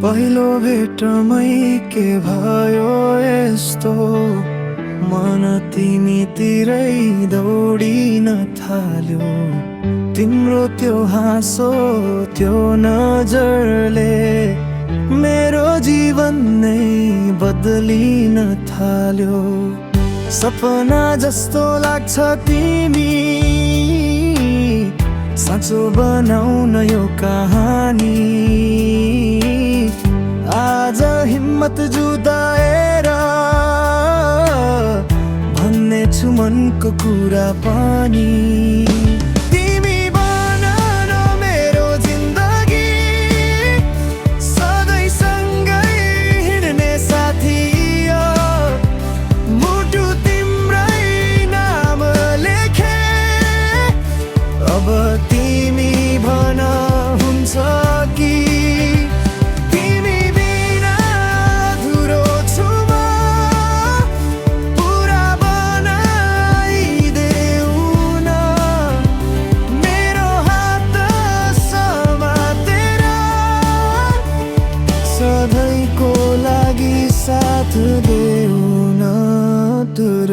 पहिलो भेटमै के भयो यस्तो, मन तिमीतिरै दौडिन थाल्यो। तिम्रो त्यो हाँसो त्यो नजरले मेरो जीवन नै बदलिन थाल्यो। सपना जस्तो लाग्छ तिमी, साँचो बनाउन यो कहानी। आज हिम्मत जुटाएर भन्ने छु मनको कुरा पनि। तिमी बन न मेरो जिन्दगी, सधैँ सँगै हिँड्ने साथी। मुटु तिम्रै नाम लेखे, अब तिमी भन हुन्छ कि तिमी बिना अधुरो छु म। पुरा बनाइदेऊ न मेरो हात समातेर, सधैँको लागि साथ देऊ न तुर।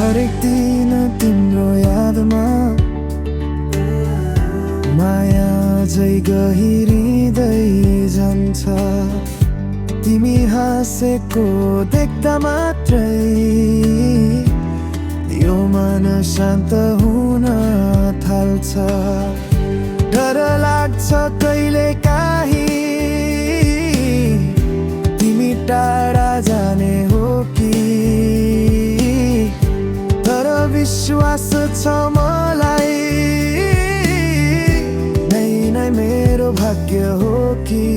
हरेक दिन तिम्रो यादमा माया झै गहिरिँदै जान्छ। तिमी हाँसेको देख्दा मात्रै यो मन शान्त हुन थाल्छ। डर लाग्छ कहिले काहीँ तिमी टाढा जाने हो कि, तर विश्वास छ मलाई नै नै मेरो भाग्य हो कि।